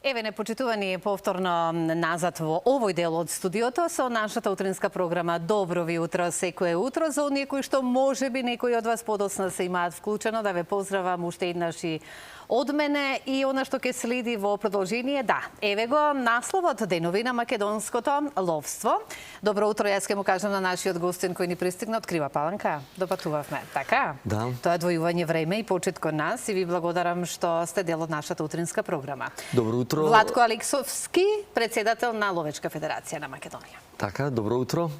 Еве, непочитувани повторно назад во овој дел од студиото со нашата утринска програма Добро ви утро секое утро. За оние кои што можеби некои од вас подоцна се имаат вклучено, да ве поздравам уште еднаш и од мене и она што ќе следи во продолжение. Да, еве го насловот денови на македонското ловство. Добро утро, јас ќе му кажам на нашиот гостин кој ни пристигна од Крива Паланка. Допатувавме, така? Да. Тоа е одвојување време и почет кон нас и ви благодарам што сте дел од нашата утринска програма. Добро утро. Владко Алексовски, председател на Ловечка федерација на Македонија. Така, добро утро.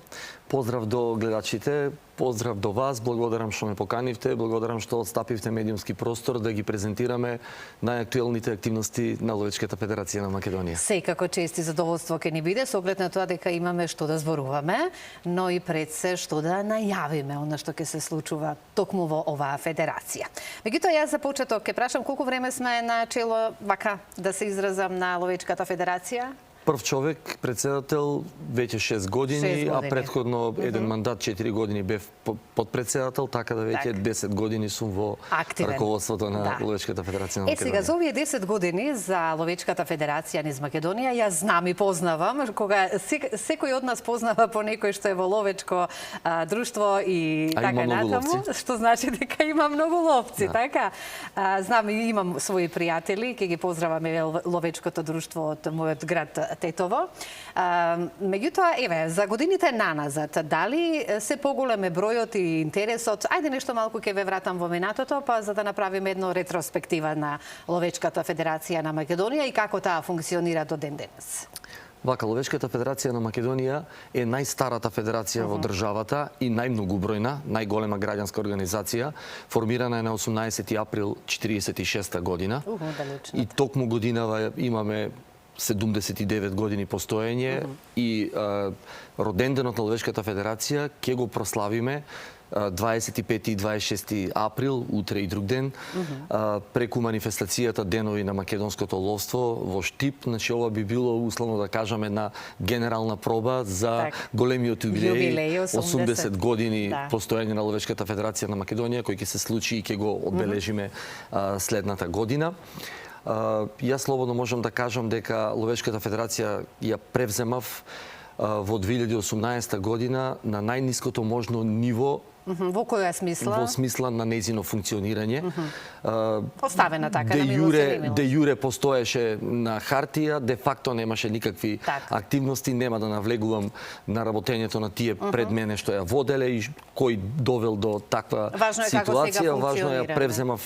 Поздрав до гледачите, поздрав до вас, благодарам што ме поканивте, благодарам што отстапивте медиумски простор да ги презентираме најактуелните активности на Ловечката федерација на Македонија. Секако чест и задоволство ќе ни биде, со оглед на тоа дека имаме што да зборуваме, но и пред се што да најавиме она што ќе се случува токму во оваа федерација. Меѓутоа, јас за почеток ќе прашам колку време сме на чело, вака да се изразам, на Ловечката федерација? Прв човек, председател, веќе 6 години, а претходно еден мандат 4 години бев подпредседател, така да веќе 10 години сум во раководството на Ловечката федерација на Македонија. Сега, за овие 10 години за Ловечката федерација низ Македонија, јас знам и познавам, кога секој од нас познава по некој што е во ловечко друштво и така натаму, што значи дека има многу ловци, така? Знам и имам своји пријатели, ќе ги поздраваме ловечкото друштво од мојот град Тетово. Меѓутоа, еве, за годините наназад, дали се поголем е бројот и интересот? Ајде нешто малку ќе ве вратам во минатото, па за да направиме едно ретроспектива на Ловечката федерација на Македонија и како таа функционира до ден денес. Вака, Ловечката федерација на Македонија е најстарата федерација во државата и најмногубројна, најголема граѓанска организација, формирана е на 18 април 1946 година. И токму годинава имаме 79 години постоење и роденденот на Ловечката федерација ќе го прославиме 25 и 26 април, утре и друг ден, преку манифестацијата Денови на македонското ловство во Штип. Значи, ова би било, условно да кажам, една генерална проба за големиот јубилеј, 80 години постоење на Ловечката федерација на Македонија, кој ќе се случи и ќе го одбележиме следната година. Јас слободно можам да кажам дека Ловечката федерација ја превземав во 2018 година на најниското можно ниво. Во која смисла? Во смисла на нејзино функционирање. Оставена така, на милост и немилост. Де јуре постоеше на хартија, де факто немаше никакви активности, нема да навлегувам на работењето на тие пред мене што ја воделе и кој довел до таква ситуација. Важно е ја превземав,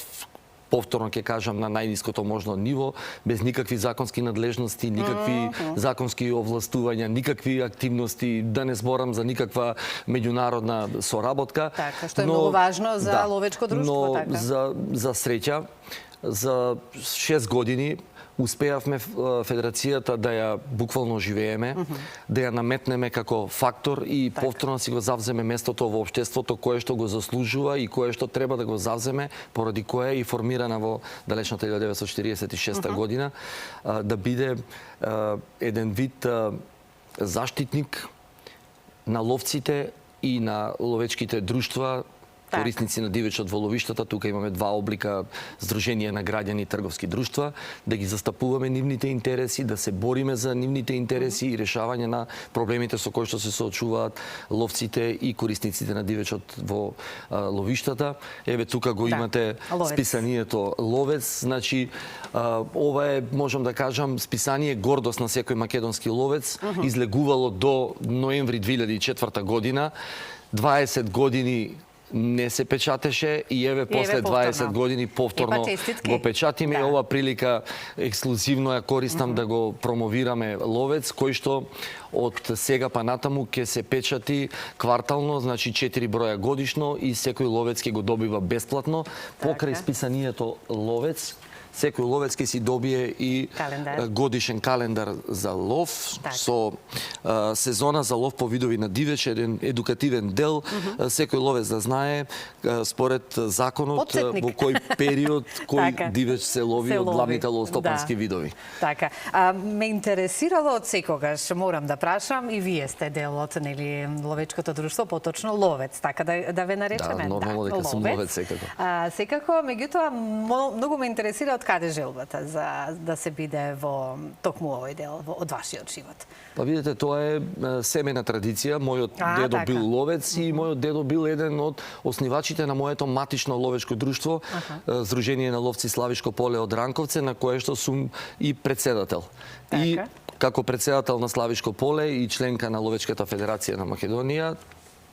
повторно ќе кажам, на најниското можно ниво, без никакви законски надлежности, никакви законски овластувања, никакви активности, да не зборам за никаква меѓународна соработка. Така, што е многу важно за ловечко друштво, така. За среќа, за 6 години успеавме федерацијата да ја буквално живееме, да ја наметнеме како фактор и повторно си го завземе местото во општеството кое што го заслужува и кое што треба да го завземе, поради кое е и формирана во далечната 1946 година, да биде еден вид заштитник на ловците и на ловечките друштва, корисници на дивечот во ловиштата. Тука имаме два облика: здружение на граѓани и трговски друштва, да ги застапуваме нивните интереси, да се бориме за нивните интереси и решавање на проблемите со кои што се соочуваат ловците и корисниците на дивечот во ловиштата. Еве тука го имате списанието Ловец. Значи, ова е, можам да кажам, списание гордост на секој македонски ловец, излегувало до ноември 2004 година. 20 години не се печатеше и еве после 20 години повторно го печатиме. И ова прилика ексклузивно ја користам да го промовираме Ловец, кој што од сега па натаму ќе се печати квартално, значи 4 броја годишно и секој ловец ќе го добива бесплатно. Покрај списанието Ловец, секој ловец ќе си добие и годишен календар за лов со сезона за лов по видови на дивеч, еден едукативен дел. Секој ловец да знае според законот во кој период кој дивеч се лови од главните ловостопански видови. Така. Ме интересирало од секогаш, морам да прашам, и вие сте дел од ловечкото друштво, поточно Ловец, така да ве наречеме. Да, нормално дека сум ловец секако. Секако, меѓутоа многу ме интересира од каде желбата за да се биде во токму овој дел од вашиот живот? Па видите, тоа е семена традиција. Мојот дедо бил ловец и мојот дедо бил еден од основачите на моето матично ловечко друштво, Здружение на ловци Славишко поле од Ранковце, на кое што сум и председател. И како председател на Славишко поле и членка на Ловечката федерација на Македонија,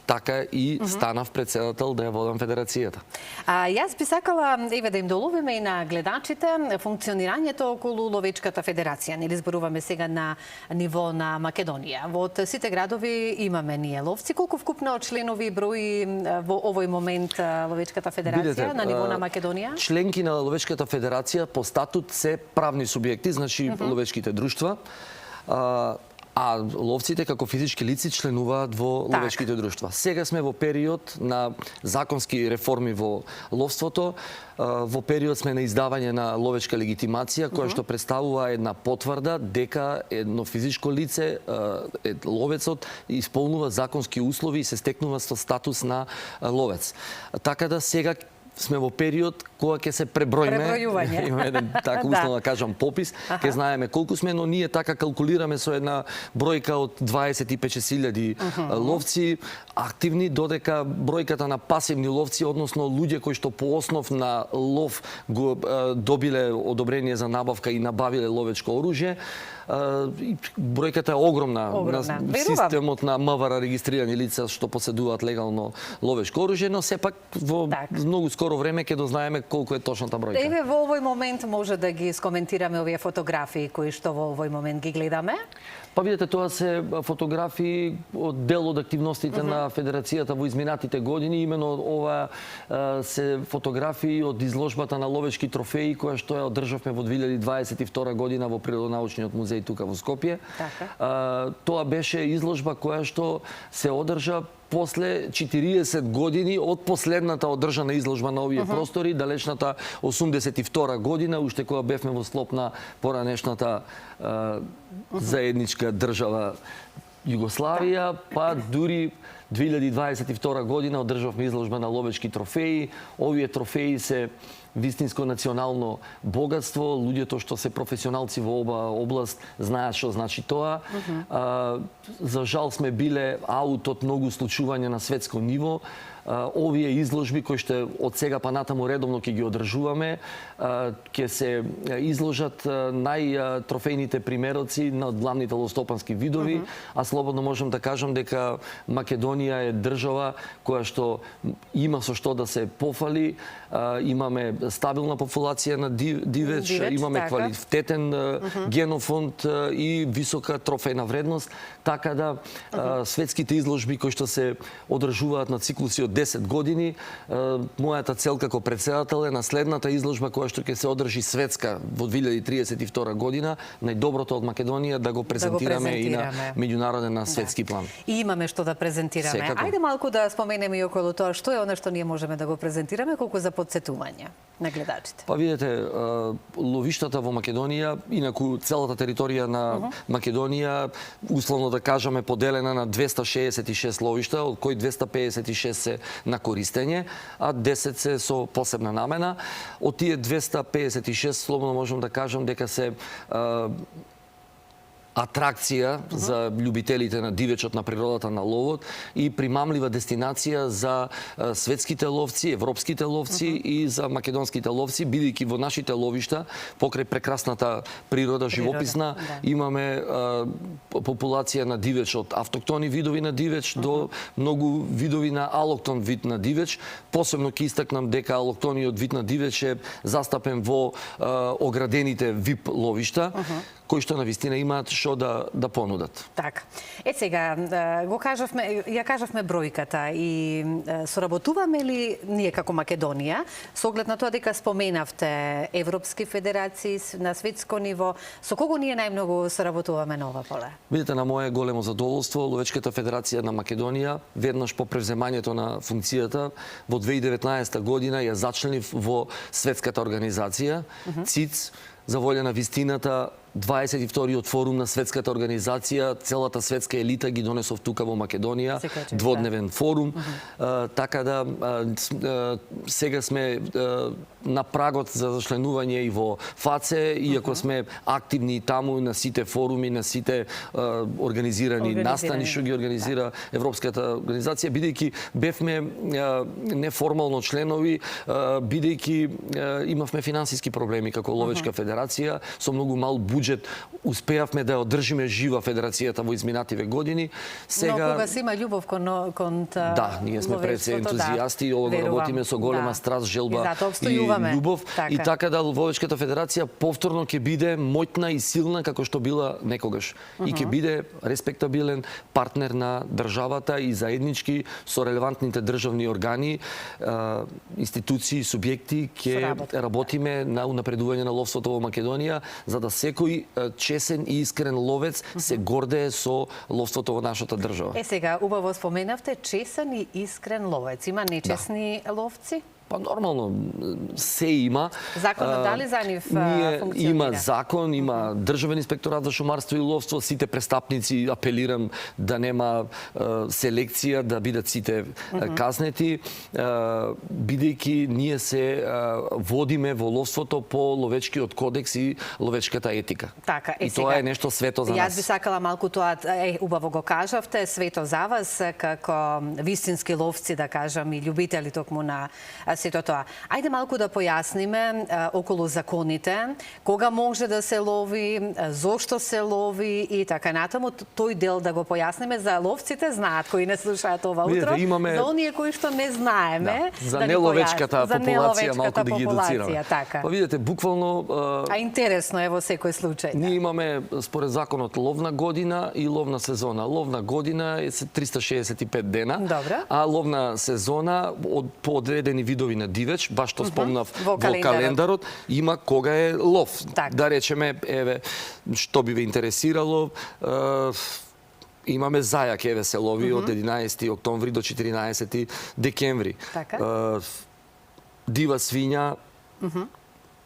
така и станав председател да ја водам федерацијата. Јас би сакала да им доловиме и на гледачите функционирањето околу Ловечката федерација. Нели зборуваме сега на ниво на Македонија. Во сите градови имаме ние ловци. Колку вкупно членови брои во овој момент Ловечката федерација на ниво на Македонија? Членки на Ловечката федерација по статут се правни субјекти, значи ловечките друштва. А ловците како физички лици членуваат во ловечките друштва. Сега сме во период на законски реформи во ловството. Во период сме на издавање на ловечка легитимација, која што представува една потврда дека едно физичко лице, ловецот, исполнува законски услови и се стекнува со статус на ловец. Така да сега сме во период кога ќе се преброиме, имаме еден така условно да кажам попис, ќе знаеме колку сме, но ние така калкулираме со една бројка од 25.000 ловци активни, додека бројката на пасивни ловци, односно луѓе кои што по основ на лов го добиле одобрение за набавка и набавиле ловечко оружје, бројката е огромна. На системот на МВР регистрирани лица што поседуваат легално ловечко оружје, но сепак во многу скоро време ќе дознаеме колку е точната бројка. Еве во овој момент може да ги скоментираме овие фотографии кои што во овој момент ги гледаме? Па видите, тоа се фотографии од дел од активностите на федерацијата во изминатите години. Имено ова се фотографии од изложбата на ловечки трофеи која што ја одржавме во 2022 година во Природонаучниот музеј тука во Скопје. Тоа беше изложба која што се одржа после 40 години од последната одржана изложба на овие простори, далечната 82 година, уште кога бевме во склоп на поранешната заедничка држава Југославија, па дури 2022 година одржавме изложба на ловечки трофеи. Овие трофеи се вистинско национално богатство. Луѓето што се професионалци во ова област знаат што значи тоа. За жал сме биле аут од многу случувања на светско ниво. Овие изложби кои што од сега па натаму редовно ќе ги одржуваме, ќе се изложат најтрофејните примероци на главните ловстопански видови, а слободно можам да кажам дека Македонија е држава која што има со што да се пофали. Имаме стабилна популација на дивеч, имаме квалитетен генофонд и висока трофејна вредност, така да светските изложби кои што се одржуваат на циклуси од 10 години, мојата цел како председател е на следната изложба која што ќе се одржи светска во 2032 година, најдоброто од Македонија да го презентираме и на меѓународен на светски план. И имаме што да презентираме. Ајде малку да споменеме и околу тоа што е она што ние можеме да го презентираме, колку за потсетување на гледачите. Па видите, ловиштата во Македонија, инаку целата територија на Македонија, условно да кажаме, поделена на 266 ловишта, од кои 256 се на користење, а 10 се со посебна намена. Од тие 256, слободно можам да кажам дека се атракција за љубителите на дивечот, на природата, на ловот и примамлива дестинација за светските ловци, европските ловци и за македонските ловци, бидејќи во нашите ловишта, покрај прекрасната природа, живописна, имаме популација на дивеч од автоктони видови на дивеч до многу видови на алоктон вид на дивеч. Посебно ќе истакнам дека алоктониот вид на дивеч е застапен во оградените ВИП ловишта, кои што навистина имаат што да понудат. Така. Сега ја кажавме бројката и соработуваме ли ние како Македонија со оглед на тоа дека споменавте европски федерации на светско ниво, со кого ние најмногу соработуваме на ова поле? Видите, на моје големо задоволство, Ловечката федерација на Македонија веднаш по превземањето на функцијата во 2019 година ја зачленив во светската организација ЦИЦ, за волја на вистината, 22-тиот форум на светската организација, целата светска елита ги донесов тука во Македонија, дводневен форум, така да сега сме на прагот за членување и во ФАЦЕ, иако сме активни и таму на сите форуми, на сите организирани настани што ги организира Европската организација, бидејќи бевме неформално членови, бидејќи имавме финансиски проблеми како ловечка федерација, со многу мал буџет успеавме да одржиме жива федерацијата во изминативе години. Сега... Но кога се има љубов кон Да, ние сме пред ентузијасти и ова работиме со голема страст, желба и љубов. И така да Ловечката федерација повторно ќе биде моќна и силна како што била некогаш. И ќе биде респектабилен партнер на државата и заеднички со релевантните државни органи, институции, субјекти ќе работиме на унапредување на ловството во Македонија, за да секој чесен и искрен ловец се гордее со ловството во нашата држава. Сега, убаво споменавте, чесен и искрен ловец. Има нечесни ловци? Па нормално се има. Законот дали за нив функционира? Има закон, има државен инспекторат за шумарство и ловство, сите престапници апелирам да нема селекција, да бидат сите казнети, бидејќи ние се водиме во ловството по ловечкиот кодекс и ловечката етика. Така, и тоа е нешто свето за нас. Јас би сакала малку тоа, убаво го кажавте, свето за вас како вистински ловци, да кажам, и љубители токму на сето тоа. Ајде малку да појасниме околу законите, кога може да се лови, зошто се лови и така натаму. Тој дел да го појасниме за ловците, знаат кои не слушаат ова утро, за оние кои што не знаеме, за неловечката популација малку да ги едуцираме. Па видите, буквално интересно е во секој случај. Ние имаме според законот ловна година и ловна сезона. Ловна година е 365 дена, а ловна сезона по одредени видови на дивеч, баш што спомнав во календарот, има кога е лов. Да речеме, еве, што би ве интересирало, имаме зајак, еве се лови од 11 октомври до 14 декември. Дива свиња,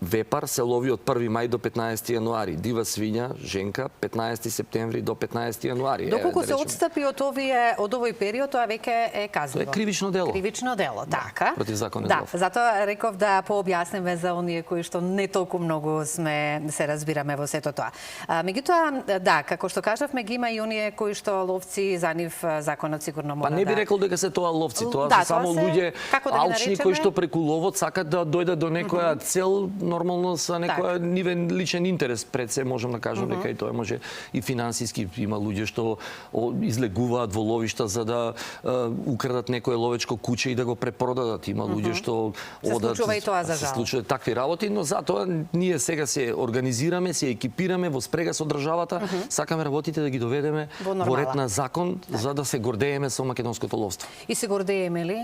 вепар се лови од 1 мај до 15 јануари. Дива свиња, женка, 15 септември до 15 јануари. Доколку се отстапи од овој период, тоа веќе е казливо. Тоа е кривично дело. Кривично дело, така. Против законен лов. Затоа реков да пообјасниме за оние кои што не толку многу се разбираме во сето тоа. Меѓутоа, да, како што кажавме, ги има и оние кои што ловци, за нив законот сигурно мора да... Па не би рекол дека се тоа ловци, тоа се само луѓе алчни кои што преку ловот сакат да дојдат до некоја цел, нормално са некоја нивен личен интерес пред се, можам да кажам дека и тоа може и финансиски. Има луѓе што излегуваат во ловишта за да украдат некое ловечко куќе и да го препродадат. Има луѓе што одат, се случува и тоа за жал. Се случуваат такви работи, но затоа ние сега се организираме, се екипираме во спрега со државата, сакаме работите да ги доведеме во ред на закон за да се гордееме со македонското ловство. И се гордееме ли?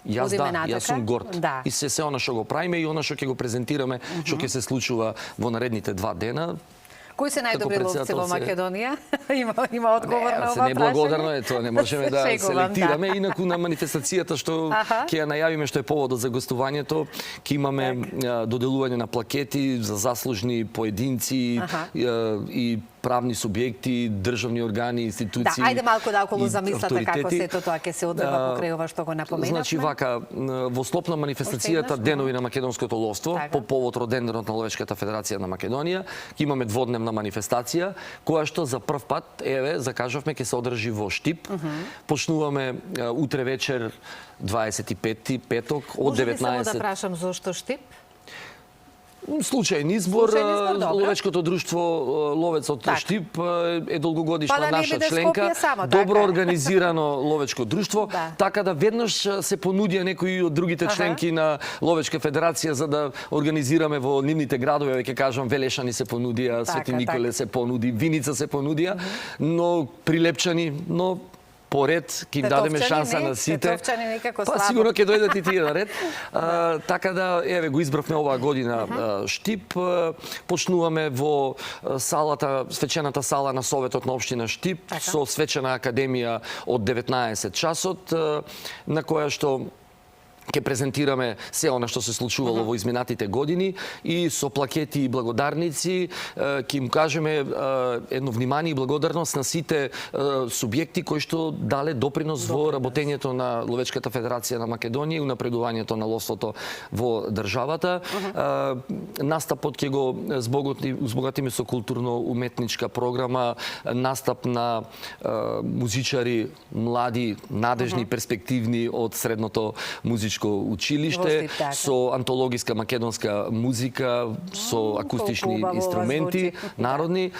Јас сум горд. И се она што го правиме и она што ќе го презентираме, што ќе се случува во наредните 2 дена. Кои се најдобри ловци во Македонија? Има одговор на ова прашање? Неблагодарно е тоа, не можеме да селектираме. Инаку на манифестацијата што ќе ја најавиме, што е поводот за гостувањето, ќе имаме доделување на плакети за заслужни поединци и правни субјекти, државни органи, институции. Да, ајде малку да околу замислата како сето тоа ќе се одвива покрај ова што го напоменавме. Значи вака, во склоп на манифестацијата Денови на македонското ловство, по повод роденденот на Ловечката федерација на Македонија, ќе имаме дводневна манифестација, која што за прв пат, еве, закажавме, ќе се одржи во Штип. Почнуваме утре вечер 25-ти, петок, од 19. Може ли само да прашам зошто Штип? Случајен избор, Ловечкото друштво Ловец од Штип е долгогодишна наша членка, добро организирано ловечко друштво, така да веднаш се понудија некои од другите членки на Ловечка федерација за да организираме во нивните градови, ќе кажам, Велешани се понудија, Свети Николе се понуди, Виница се понудија, но Прилепчани, но поред ќе им дадеме шанса на сите. Па сигурно ќе дојдат и тие на ред. Така да, еве, го избравме оваа година Штип. Почнуваме во салата, свечената сала на Советот на општина Штип со свечена академија од 19 часот, на која што ќе презентираме се она што се случувало во изминатите години и со плакети и благодарници ќе им кажеме едно внимание и благодарност на сите субјекти кои што дале допринос во работењето на Ловечката федерација на Македонија и унапредувањето на ловството во државата. Настапот ќе го збогатиме со културно-уметничка програма, настап на музичари, млади, надежни, перспективни од средното музичко училиште, со антологиска македонска музика, со акустични инструменти, народни.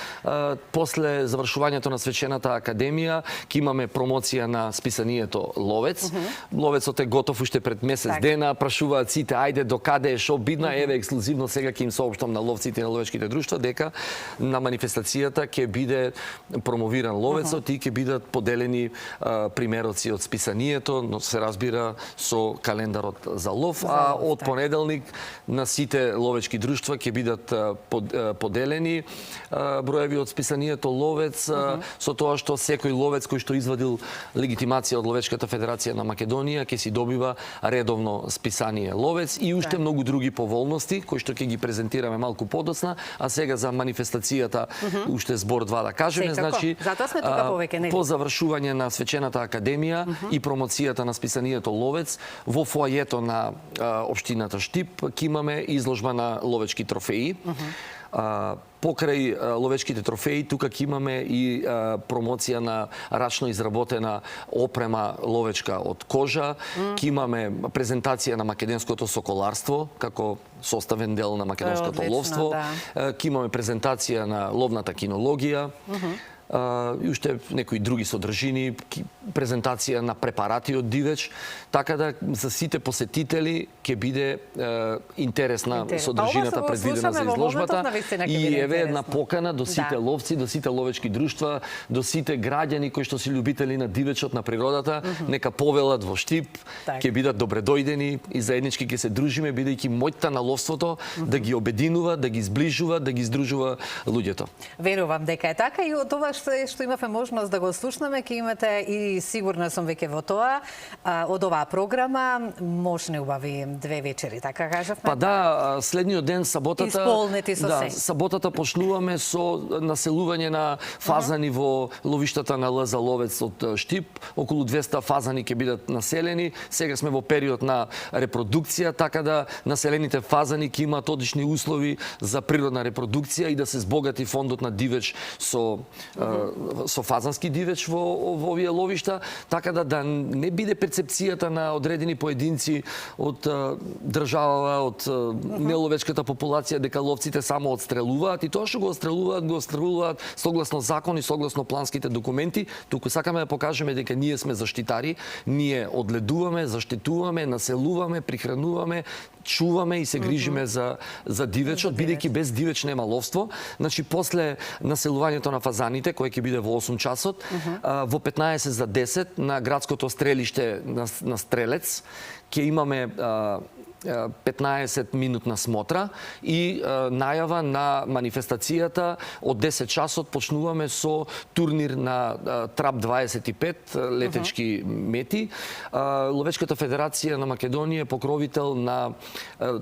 После завршувањето на свечената академија, ќе имаме промоција на списанието Ловец. Ловецот е готов уште пред месец дена, прашуваат сите, ајде до каде е, шо бидна, еве ексклузивно сега ќе им соопштам на ловците и на ловечките друштва дека на манифестацијата ќе биде промовиран Ловецот и ќе бидат поделени примероци од списанието, но се разбира со календарот за лов, а од понеделник на сите ловечки друштва ќе бидат поделени броеви од списанието Ловец, со тоа што секој ловец кој што извадил легитимација од Ловечката федерација на Македонија ќе си добива редовно списание Ловец и уште многу други поволности кои што ќе ги презентираме малку подоцна, а сега за манифестацијата уште збор два да кажеме, значи по завршување на свечената академија и промоцијата на списанието Ловец во фоајето на општината Штип ќе имаме изложба на ловечки трофеи. Покрај ловечките трофеи, тука ќе имаме и промоција на рачно изработена опрема ловечка од кожа. Ќе имаме презентација на македонското соколарство, како составен дел на македонското ловство. Ќе имаме презентација на ловната кинологија. И уште некои други содржини, презентација на препарати од дивеч, така да за сите посетители ќе биде интересна содржината предвидена за изложбата и еве една покана до сите ловци, до сите ловечки друштва, до сите граѓани кои што се љубители на дивечот, на природата, нека повелат во Штип, ќе бидат добредојдени и заеднички ќе се дружиме, бидејќи моќта на ловството да ги обединува, да ги зближува, да ги здружува луѓето. Верувам дека е така и од тоа што имавме можност да го слушнеме, ќе имате и сигурна сум веќе во тоа, од оваа програма мощни убави две вечери, така кажавме? Па да, следниот ден, саботата... Исполнети со се. Саботата почнуваме со населување на фазани во ловиштата на ЛЗ Ловец од Штип. Околу 200 фазани ќе бидат населени. Сега сме во период на репродукција, така да населените фазани ќе имаат одлични услови за природна репродукција и да се збогати фондот на дивеч со фазански дивеч во овие ловишта, така да не биде перцепцијата на одредени поединци од држава, од неловечката популација дека ловците само отстрелуваат и тоа што го отстрелуваат согласно закон и согласно планските документи. Туку сакаме да покажеме дека ние сме заштитари, ние одледуваме, заштитуваме, населуваме, прихрануваме, чуваме и се грижиме за дивечот, бидејќи без дивеч нема ловство. Значи, после населувањето на фазаните, кој ќе биде во 8 часот, во 15 за 10 на градското стрелиште на Стрелец, ќе имаме 15-минутна смотра и најава на манифестацијата. Од 10 часот почнуваме со турнир на Трап 25 летечки мети. Ловечката федерација на Македонија е покровител на,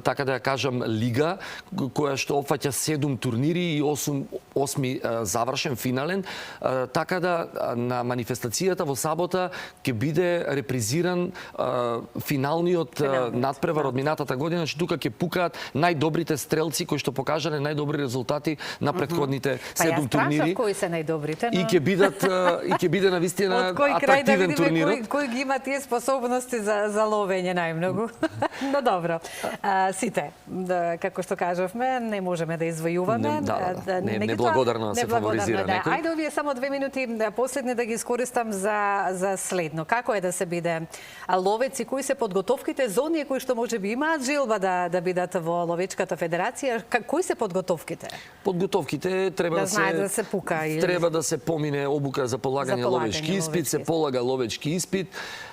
така да ја кажам, лига, која што опфаќа 7 турнири и 8 завршен финален. Така да на манифестацијата во сабота ќе биде репризиран финалниот надпревар од минатата година, че тука ќе пукаат најдобрите стрелци кои што покажале најдобри резултати на претходните 7 турнири. Кои се најдобрите, но... И ќе биде навистина атрактивен турнирот. Кој ги има тие способности за ловење најмногу. Но добро. Сите, како што кажавме, не можеме да извојуваме. Неблагодарно да се фаворизира некој. Ајде овие само 2 минути последни да ги искористам за следно. Како е да се биде ловец и кои се подготовките за оние кои што можеби имаат желба да бидат во Ловечката федерација? Кои се подготовките? Подготовките треба да се пука или... Треба да се помине обука за полагање ловечки испит, се полага ловечки испит.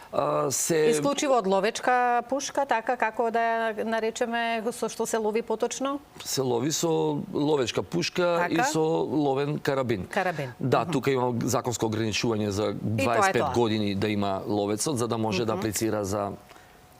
Исклучиво од ловечка пушка, така како да ја наречеме, со што се лови поточно? Се лови со ловечка пушка и со ловен карабин. Да, тука има законско ограничување за 25 години да има ловецот, за да може да аплицира за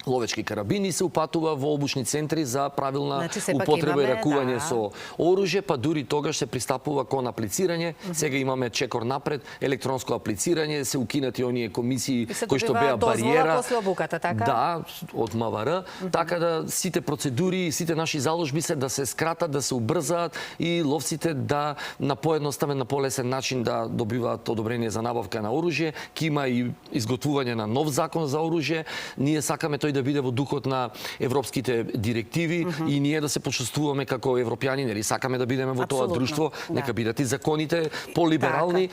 ловечки карабини се упатува во обучни центри за правилна Значи, употреба и ракување да, со оружје, па дури тогаш се пристапува кон аплицирање. Сега имаме чекор напред, електронско аплицирање, се укинати оние комисии кои што беа бариера. После обуката, така? Да, од МВР, така да сите процедури и сите наши заложби се да се скратат, да се убрзаат и ловците да на поедноставен, на полесен начин да добиваат одобрение за набавка на оружје. Ки има и изготвување на нов закон за оружје. Ние сакаме тој да биде во духот на европските директиви и ние да се почувствуваме како европјани, нели сакаме да бидеме во тоа друштво, нека бидат и законите полиберални,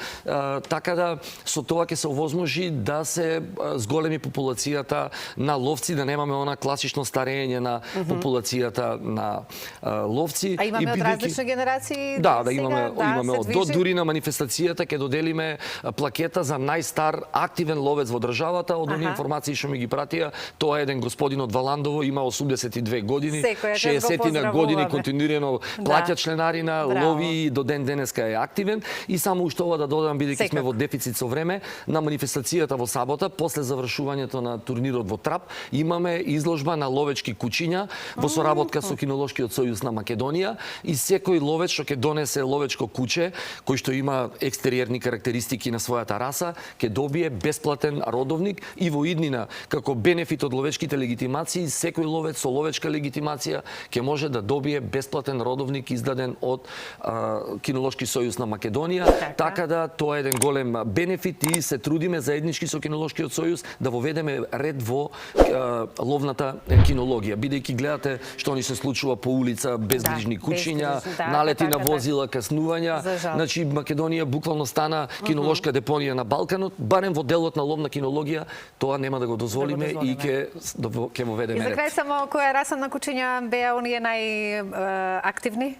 така да со тоа ќе се овозможи да се зголеми популацијата на ловци, да немаме она класично старење на популацијата на ловци. А имаме од различни генерации? Да, имаме од дури на манифестацијата ќе доделиме плакета за најстар активен ловец во државата. Од оние информации што ми ги пратија, тоа е еден господин од Валандово, има 82 години, 60 години континуирано плаќа членарина, лови и до ден денеска е активен. И само уште ова да додам, бидејќи сме во дефицит со време, на манифестацијата во сабота, после завршувањето на турнирот во Трап, имаме изложба на ловечки кучиња во соработка со Кинолошкиот сојуз на Македонија и секој ловец што ќе донесе ловечко куче, кој што има екстериерни карактеристики на својата раса, ќе добие бесплатен родовник и во иднина, како бенефит од ловечките легитимации, секој ловец со ловечка легитимација ќе може да добие бесплатен родовник издаден од Кинолошки сојуз на Македонија. Така да тоа е еден голем бенефит и се трудиме заеднички со Кинолошкиот сојуз да воведеме ред во ловната кинологија. Бидејќи гледате што ни се случува по улица, безгрижни кучиња, налети на возила, каснувања. Значи Македонија буквално стана кинолошка депонија на Балканот, барем во делот на ловна кинологија, тоа нема да го дозволиме и ќе му ведеме ред. И за крај само, која раса на кучиња беа оние најактивни?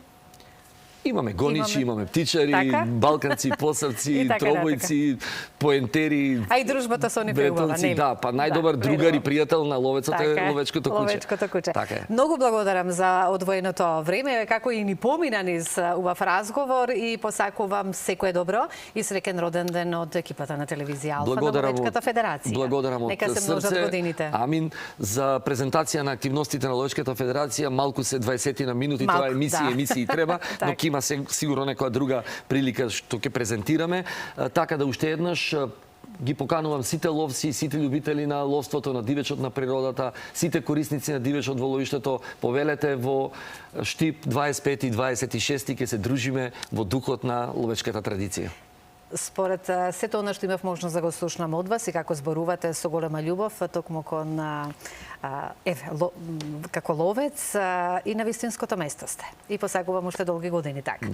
Имаме гоничи, имаме птичари, балканци, посавци, тробојци, поентери. А и дружбата со нив е убава, нели? Да, па најдобар другар и пријател на ловецот е ловечкото куче. Ловечкото куче. Така е. Многу благодарам за одвоеното време, како и ни помина низ убав разговор и посакувам секое добро и среќен роден ден од екипата на телевизија Алфа на Ловечката федерација. Благодарам од Нека се множат годините. Амин за презентација на активностите на Ловечката федерација. Малку се 20 на минути, тоа емисии треба, но има сигурно некоја друга прилика што ќе презентираме. Така да уште еднаш ги поканувам сите ловци, сите љубители на ловството, на дивечот на природата, сите корисници на дивечот во ловиштето, повелете во Штип 25 и 26 ќе се дружиме во духот на ловечката традиција. Според сето она што имав можност да го слушнам од вас и како зборувате со голема љубов токму кон како ловец и на вистинското место сте. И посакувам уште долги години така.